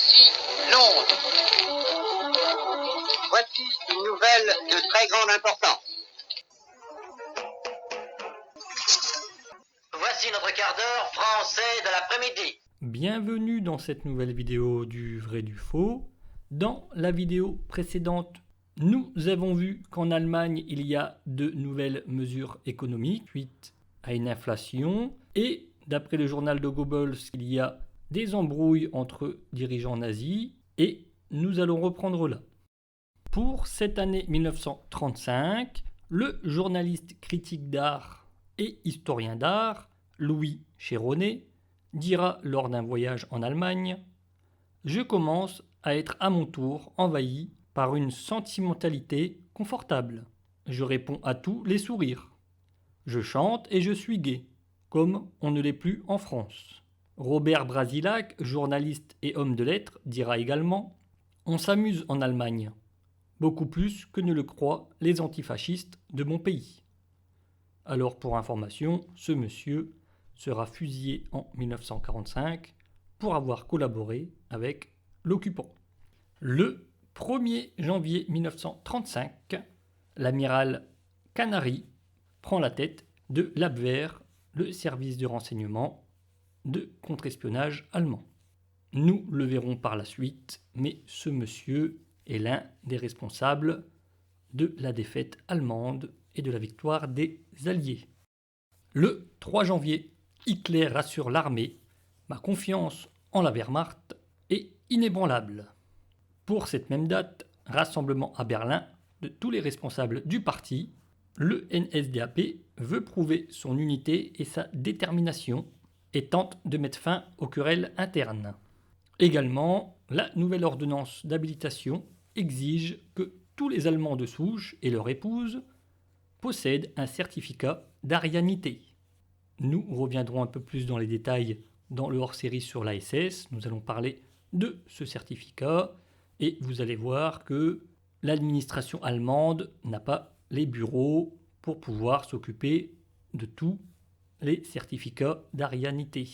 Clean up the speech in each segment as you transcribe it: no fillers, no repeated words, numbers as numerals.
Voici Londres. Voici une nouvelle de très grande importance. Voici notre quart d'heure français de l'après-midi. Bienvenue dans cette nouvelle vidéo du vrai du faux. Dans la vidéo précédente, nous avons vu qu'en Allemagne, il y a de nouvelles mesures économiques suite à une inflation et d'après le journal de Goebbels, il y a des embrouilles entre dirigeants nazis et nous allons reprendre là. Pour cette année 1935, le journaliste critique d'art et historien d'art Louis Chéronnet dira lors d'un voyage en Allemagne « Je commence à être à mon tour envahi par une sentimentalité confortable. Je réponds à tous les sourires. Je chante et je suis gai, comme on ne l'est plus en France. » Robert Brasilac, journaliste et homme de lettres, dira également « On s'amuse en Allemagne, beaucoup plus que ne le croient les antifascistes de mon pays. » Alors pour information, ce monsieur sera fusillé en 1945 pour avoir collaboré avec l'occupant. Le 1er janvier 1935, l'amiral Canary prend la tête de l'Abwehr, le service de renseignement de contre-espionnage allemand. Nous le verrons par la suite, mais ce monsieur est l'un des responsables de la défaite allemande et de la victoire des Alliés. Le 3 janvier, Hitler rassure l'armée « Ma confiance en la Wehrmacht est inébranlable ». Pour cette même date, rassemblement à Berlin de tous les responsables du parti, le NSDAP veut prouver son unité et sa détermination et tente de mettre fin aux querelles internes. Également, la nouvelle ordonnance d'habilitation exige que tous les Allemands de souche et leurs épouses possèdent un certificat d'arianité. Nous reviendrons un peu plus dans les détails dans le hors-série sur l'ASS. Nous allons parler de ce certificat et vous allez voir que l'administration allemande n'a pas les bureaux pour pouvoir s'occuper de tous les certificats d'arianité.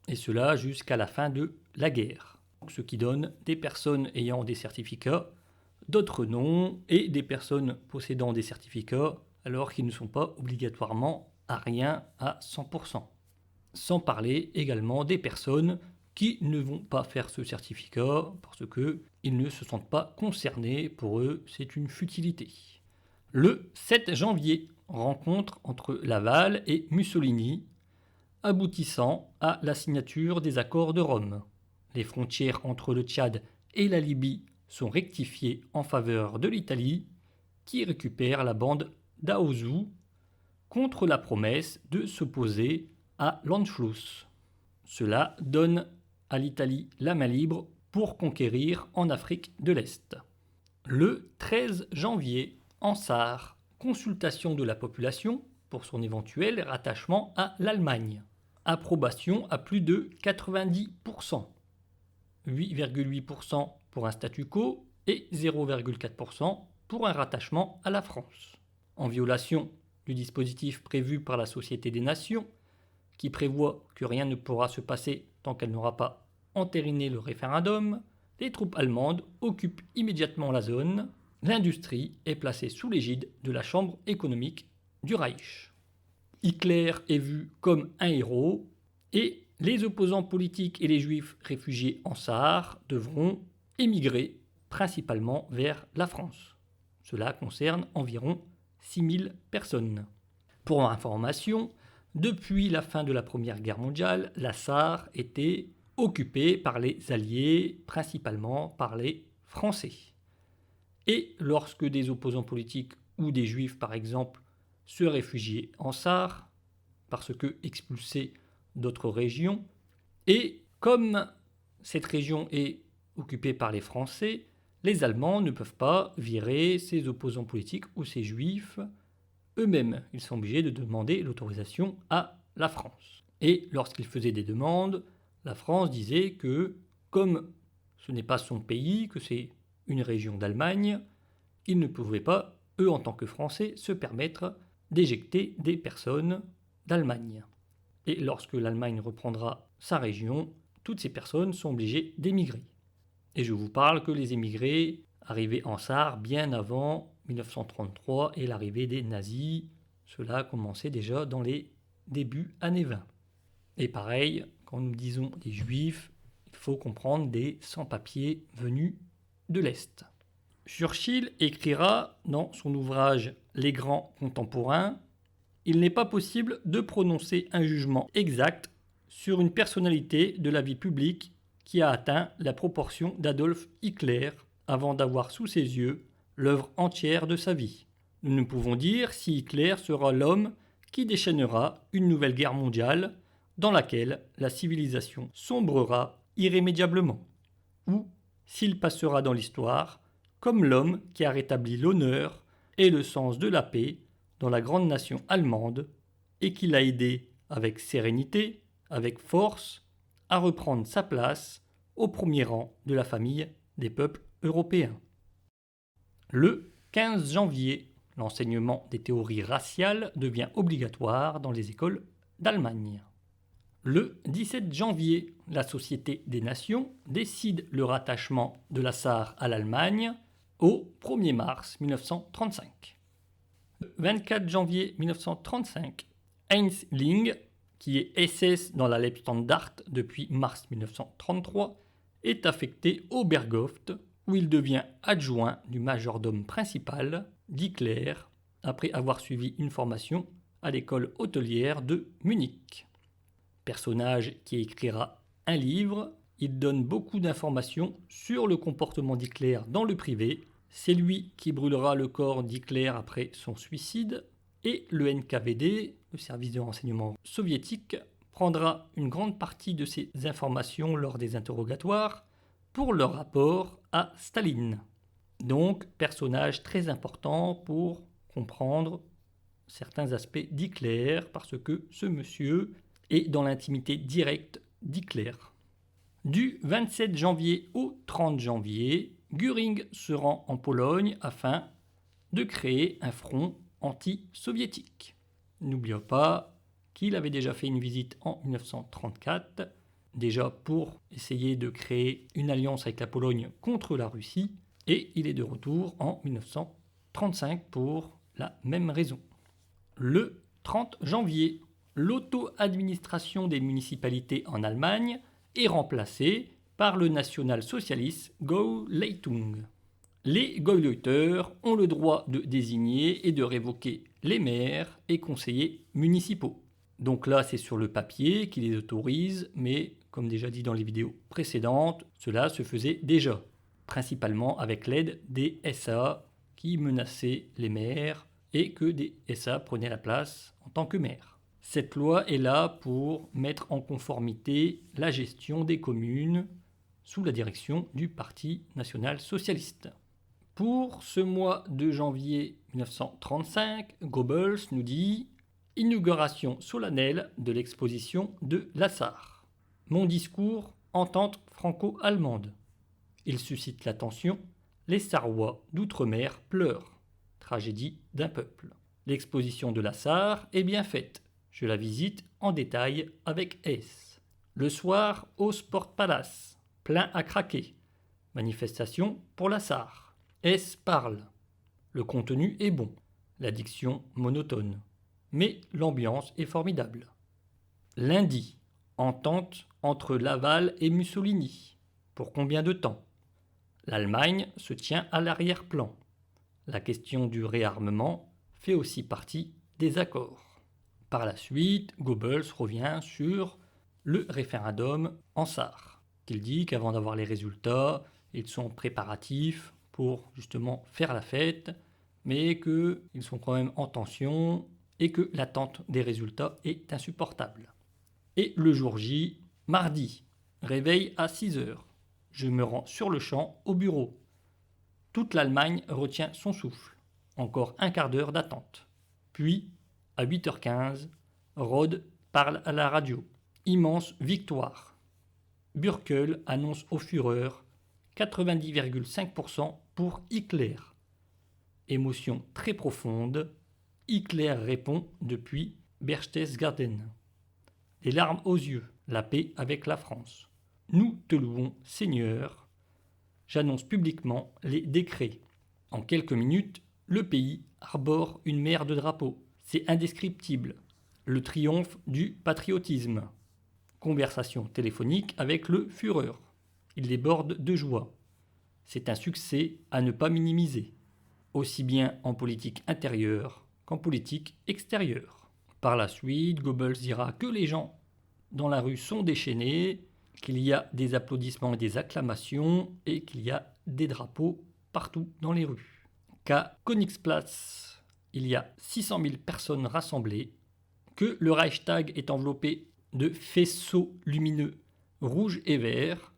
Et cela jusqu'à la fin de la guerre. Ce qui donne des personnes ayant des certificats, d'autres non, et des personnes possédant des certificats alors qu'ils ne sont pas obligatoirement à rien à 100%. Sans parler également des personnes qui ne vont pas faire ce certificat parce qu'ils ne se sentent pas concernés, pour eux c'est une futilité. Le 7 janvier, rencontre entre Laval et Mussolini, aboutissant à la signature des accords de Rome. Les frontières entre le Tchad et la Libye sont rectifiées en faveur de l'Italie, qui récupère la bande d'Aouzou contre la promesse de s'opposer à l'Anschluss. Cela donne à l'Italie la main libre pour conquérir en Afrique de l'Est. Le 13 janvier, en Sarre, consultation de la population pour son éventuel rattachement à l'Allemagne. Approbation à plus de 90%. 8,8% pour un statu quo et 0,4% pour un rattachement à la France. En violation du dispositif prévu par la Société des Nations, qui prévoit que rien ne pourra se passer tant qu'elle n'aura pas entériné le référendum, les troupes allemandes occupent immédiatement la zone. L'industrie est placée sous l'égide de la Chambre économique du Reich. Hitler est vu comme un héros et les opposants politiques et les juifs réfugiés en Sarre devront émigrer principalement vers la France. Cela concerne environ 6000 personnes. Pour information, depuis la fin de la Première Guerre mondiale, la Sarre était occupée par les Alliés, principalement par les Français. Et lorsque des opposants politiques ou des Juifs, par exemple, se réfugiaient en Sarre, parce que expulsés d'autres régions, et comme cette région est occupée par les Français, les Allemands ne peuvent pas virer ces opposants politiques ou ces Juifs eux-mêmes. Ils sont obligés de demander l'autorisation à la France. Et lorsqu'ils faisaient des demandes, la France disait que, comme ce n'est pas son pays, que c'est une région d'Allemagne, ils ne pouvaient pas, eux en tant que Français, se permettre d'éjecter des personnes d'Allemagne. Et lorsque l'Allemagne reprendra sa région, toutes ces personnes sont obligées d'émigrer. Et je vous parle que les émigrés arrivaient en Sarre bien avant 1933 et l'arrivée des nazis. Cela commençait déjà dans les débuts années 20. Et pareil, quand nous disons des juifs, il faut comprendre des sans-papiers venus de l'Est. Churchill écrira dans son ouvrage Les grands contemporains: il n'est pas possible de prononcer un jugement exact sur une personnalité de la vie publique qui a atteint la proportion d'Adolf Hitler avant d'avoir sous ses yeux l'œuvre entière de sa vie. Nous ne pouvons dire si Hitler sera l'homme qui déchaînera une nouvelle guerre mondiale dans laquelle la civilisation sombrera irrémédiablement, ou s'il passera dans l'histoire comme l'homme qui a rétabli l'honneur et le sens de la paix dans la grande nation allemande et qui l'a aidé avec sérénité, avec force, à reprendre sa place au premier rang de la famille des peuples européens. Le 15 janvier, l'enseignement des théories raciales devient obligatoire dans les écoles d'Allemagne. Le 17 janvier, la Société des Nations décide le rattachement de la Sarre à l'Allemagne au 1er mars 1935. Le 24 janvier 1935, Heinz Ling, qui est SS dans la Leibstandarte depuis mars 1933, est affecté au Berghof, où il devient adjoint du majordome principal d'Hitler après avoir suivi une formation à l'école hôtelière de Munich. Personnage qui écrira un livre, il donne beaucoup d'informations sur le comportement d'Hitler dans le privé. C'est lui qui brûlera le corps d'Hitler après son suicide, et le NKVD, le service de renseignement soviétique, prendra une grande partie de ces informations lors des interrogatoires pour leur rapport à Staline. Donc, personnage très important pour comprendre certains aspects d'Hitler, parce que ce monsieur est dans l'intimité directe d'Hitler. Du 27 janvier au 30 janvier, Göring se rend en Pologne afin de créer un front anti-soviétique. N'oublions pas qu'il avait déjà fait une visite en 1934, déjà pour essayer de créer une alliance avec la Pologne contre la Russie, et il est de retour en 1935 pour la même raison. Le 30 janvier, l'auto-administration des municipalités en Allemagne est remplacée par le national-socialiste Gauleitung. Les Gauleiter ont le droit de désigner et de révoquer les maires et conseillers municipaux. Donc là, c'est sur le papier qui les autorise, mais comme déjà dit dans les vidéos précédentes, cela se faisait déjà, principalement avec l'aide des SA qui menaçaient les maires et que des SA prenaient la place en tant que maires. Cette loi est là pour mettre en conformité la gestion des communes sous la direction du Parti national-socialiste. Pour ce mois de janvier 1935, Goebbels nous dit « Inauguration solennelle de l'exposition de la Sarre. Mon discours, entente franco-allemande. Il suscite l'attention. Les Sarrois d'outre-mer pleurent. Tragédie d'un peuple. L'exposition de la Sarre est bien faite. Je la visite en détail avec S. Le soir au Sport Palace, plein à craquer. Manifestation pour la Sarre. S parle. Le contenu est bon, la diction monotone. Mais l'ambiance est formidable. Lundi, entente entre Laval et Mussolini. Pour combien de temps? L'Allemagne se tient à l'arrière-plan. La question du réarmement fait aussi partie des accords. Par la suite, Goebbels revient sur le référendum en Sarre. Il dit qu'avant d'avoir les résultats, ils sont préparatifs pour justement faire la fête, mais qu'ils sont quand même en tension et que l'attente des résultats est insupportable. Et le jour J, mardi, réveil à 6 heures. Je me rends sur le champ au bureau. Toute l'Allemagne retient son souffle. Encore un quart d'heure d'attente. Puis, à 8h15, Rode parle à la radio. Immense victoire. Burkel annonce au Führer 90,5% pour Hitler. Émotion très profonde. Hitler répond depuis Berchtesgaden. Des larmes aux yeux, la paix avec la France. Nous te louons, Seigneur. j'annonce publiquement les décrets. En quelques minutes, le pays arbore une mer de drapeaux. C'est indescriptible. Le triomphe du patriotisme. Conversation téléphonique avec le Führer. Il déborde de joie. C'est un succès à ne pas minimiser, aussi bien en politique intérieure qu'en politique extérieure. Par la suite, Goebbels dira que les gens dans la rue sont déchaînés, qu'il y a des applaudissements et des acclamations et qu'il y a des drapeaux partout dans les rues. Qu'à Königsplatz, il y a 600 000 personnes rassemblées, que le Reichstag est enveloppé de faisceaux lumineux rouges et verts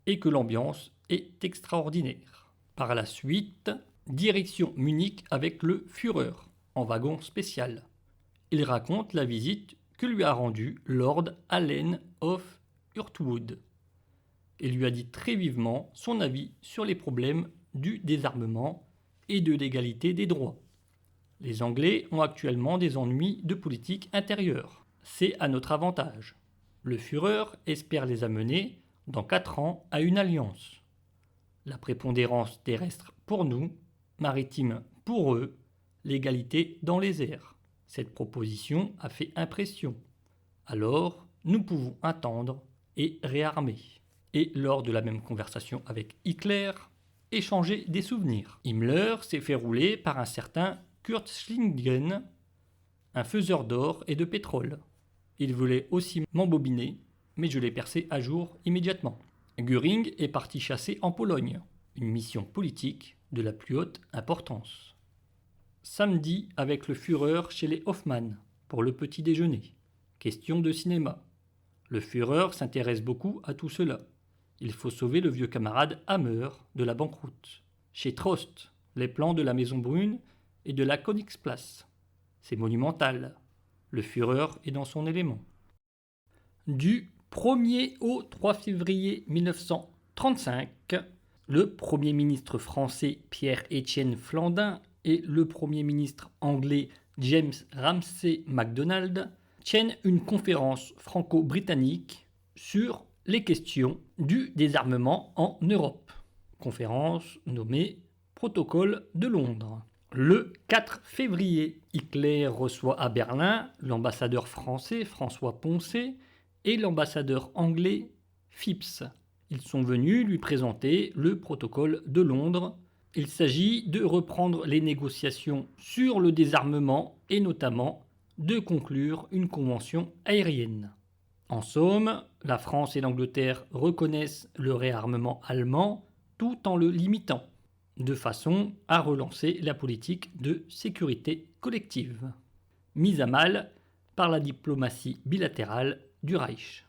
et que l'ambiance est extraordinaire. Par la suite, direction Munich avec le Führer en wagon spécial. Il raconte la visite que lui a rendue Lord Allen of Hurtwood et lui a dit très vivement son avis sur les problèmes du désarmement et de l'égalité des droits. Les Anglais ont actuellement des ennuis de politique intérieure. C'est à notre avantage. Le Führer espère les amener, dans 4 ans, à une alliance. La prépondérance terrestre pour nous, maritime pour eux, l'égalité dans les airs. Cette proposition a fait impression. Alors, nous pouvons attendre et réarmer. Et lors de la même conversation avec Hitler, échanger des souvenirs. Himmler s'est fait rouler par un certain Kurt Schilling, un faiseur d'or et de pétrole. Il voulait aussi m'embobiner, mais je l'ai percé à jour immédiatement. Göring est parti chasser en Pologne, une mission politique de la plus haute importance. Samedi avec le Führer chez les Hoffmann pour le petit déjeuner. Question de cinéma. Le Führer s'intéresse beaucoup à tout cela. Il faut sauver le vieux camarade Hammer de la banqueroute. Chez Trost, les plans de la Maison Brune et de la Königsplatz. C'est monumental. Le Führer est dans son élément. Du 1er au 3 février 1935, le Premier ministre français Pierre-Étienne Flandin et le Premier ministre anglais James Ramsay MacDonald tiennent une conférence franco-britannique sur les questions du désarmement en Europe. Conférence nommée Protocole de Londres. Le 4 février, Hitler reçoit à Berlin l'ambassadeur français François Poncet et l'ambassadeur anglais Phipps. Ils sont venus lui présenter le protocole de Londres. Il s'agit de reprendre les négociations sur le désarmement et notamment de conclure une convention aérienne. En somme, la France et l'Angleterre reconnaissent le réarmement allemand tout en le limitant, de façon à relancer la politique de sécurité collective, mise à mal par la diplomatie bilatérale du Reich.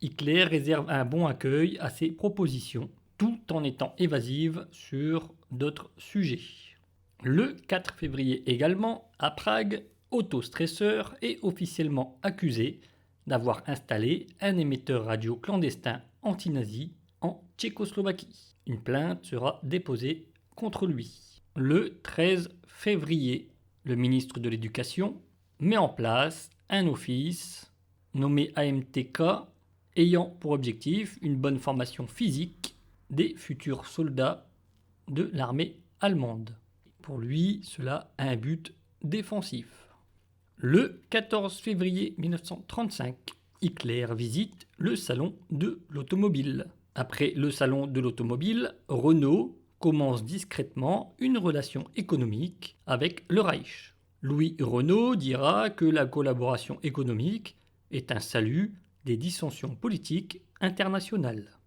Hitler réserve un bon accueil à ces propositions, tout en étant évasive sur d'autres sujets. Le 4 février également, à Prague, Otto Stresser est officiellement accusé d'avoir installé un émetteur radio clandestin anti-nazi en Tchécoslovaquie. Une plainte sera déposée contre lui. Le 13 février, le ministre de l'Éducation met en place un office nommé AMTK ayant pour objectif une bonne formation physique des futurs soldats de l'armée allemande. Pour lui, cela a un but défensif. Le 14 février 1935, Hitler visite le salon de l'automobile. Après le salon de l'automobile, Renault commence discrètement une relation économique avec le Reich. Louis Renault dira que la collaboration économique est un salut des dissensions politiques internationales.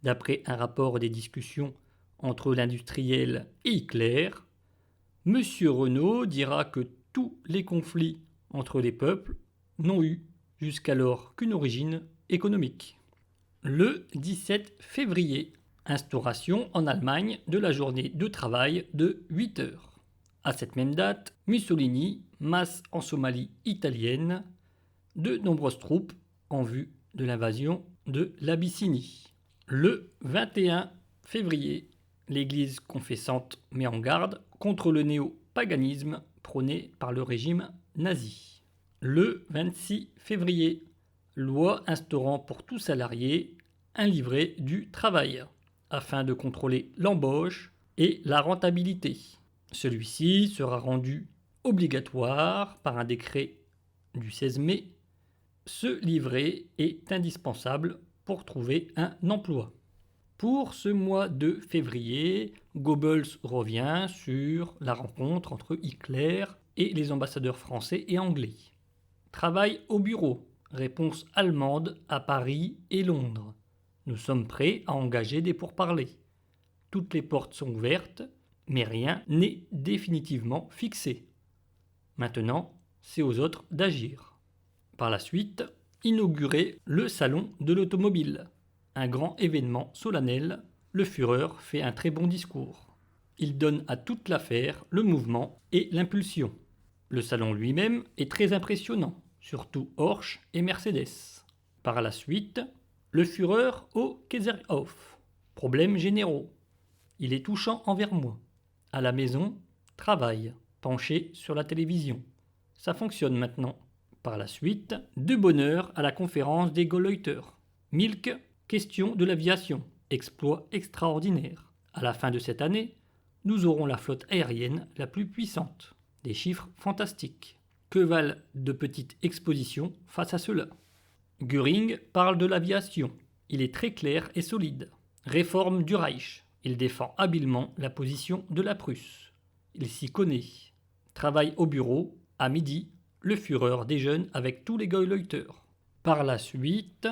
D'après un rapport des discussions entre l'industriel et Hitler, M. Renault dira que tous les conflits entre les peuples n'ont eu jusqu'alors qu'une origine économique. Le 17 février, instauration en Allemagne de la journée de travail de 8 heures. À cette même date, Mussolini masse en Somalie italienne de nombreuses troupes en vue de l'invasion de l'Abyssinie. Le 21 février, l'Église confessante met en garde contre le néo-paganisme prôné par le régime nazi. Le 26 février, loi instaurant pour tout salarié un livret du travail. afin de contrôler l'embauche et la rentabilité. Celui-ci sera rendu obligatoire par un décret du 16 mai. Ce livret est indispensable pour trouver un emploi. Pour ce mois de février, Goebbels revient sur la rencontre entre Hitler et les ambassadeurs français et anglais. Travail au bureau. Réponse allemande à Paris et Londres. Nous sommes prêts à engager des pourparlers. Toutes les portes sont ouvertes, mais rien n'est définitivement fixé. Maintenant, c'est aux autres d'agir. Par la suite, inaugurer le salon de l'automobile. Un grand événement solennel, le Führer fait un très bon discours. Il donne à toute l'affaire le mouvement et l'impulsion. Le salon lui-même est très impressionnant, surtout Porsche et Mercedes. Par la suite, le Führer au Kaiserhof. Problèmes généraux. Il est touchant envers moi. À la maison, travail, penché sur la télévision. Ça fonctionne maintenant. Par la suite, de bonne heure à la conférence des Gauleiter. Milk, question de l'aviation, exploit extraordinaire. À la fin de cette année, nous aurons la flotte aérienne la plus puissante. Des chiffres fantastiques. Que valent de petites expositions face à cela? Göring parle de l'aviation. Il est très clair et solide. Réforme du Reich. Il défend habilement la position de la Prusse. Il s'y connaît. Travail au bureau. À midi, le Führer déjeune avec tous les Gauleiter. Par la suite,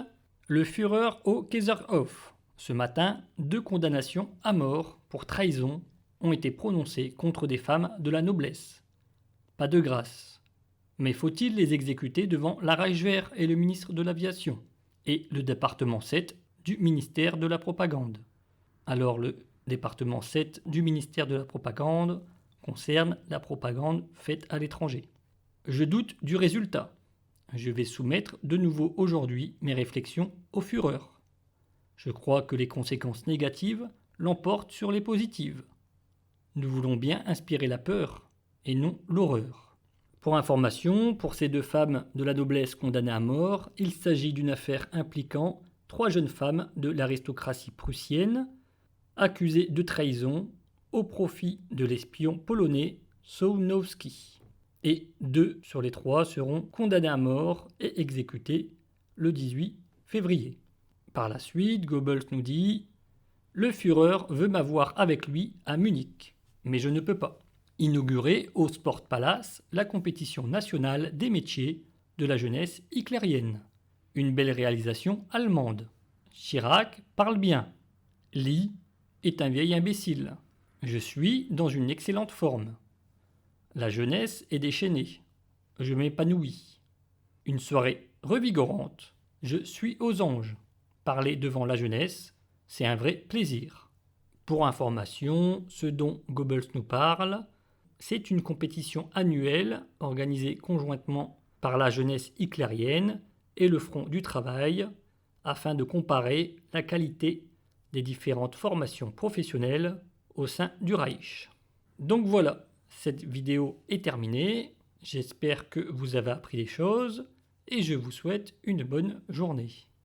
le Führer au Kaiserhof. Ce matin, 2 condamnations à mort pour trahison ont été prononcées contre des femmes de la noblesse. Pas de grâce. Mais faut-il les exécuter devant la Reichswehr et le ministre de l'Aviation et le département 7 du ministère de la Propagande? Alors le département 7 du ministère de la Propagande concerne la propagande faite à l'étranger. Je doute du résultat. Je vais soumettre de nouveau aujourd'hui mes réflexions au Führer. Je crois que les conséquences négatives l'emportent sur les positives. Nous voulons bien inspirer la peur et non l'horreur. Pour information, pour ces 2 femmes de la noblesse condamnées à mort, il s'agit d'une affaire impliquant 3 jeunes femmes de l'aristocratie prussienne accusées de trahison au profit de l'espion polonais Sołnowski. Et 2 sur les 3 seront condamnés à mort et exécutés le 18 février. Par la suite, Goebbels nous dit « Le Führer veut m'avoir avec lui à Munich, mais je ne peux pas. » Inaugurer au Sport Palace la compétition nationale des métiers de la jeunesse hitlérienne. Une belle réalisation allemande. Chirac parle bien. Lee est un vieil imbécile. Je suis dans une excellente forme. La jeunesse est déchaînée. Je m'épanouis. Une soirée revigorante. Je suis aux anges. Parler devant la jeunesse, c'est un vrai plaisir. Pour information, ce dont Goebbels nous parle, c'est une compétition annuelle organisée conjointement par la jeunesse hitlérienne et le Front du Travail afin de comparer la qualité des différentes formations professionnelles au sein du Reich. Donc voilà, cette vidéo est terminée. J'espère que vous avez appris des choses et je vous souhaite une bonne journée.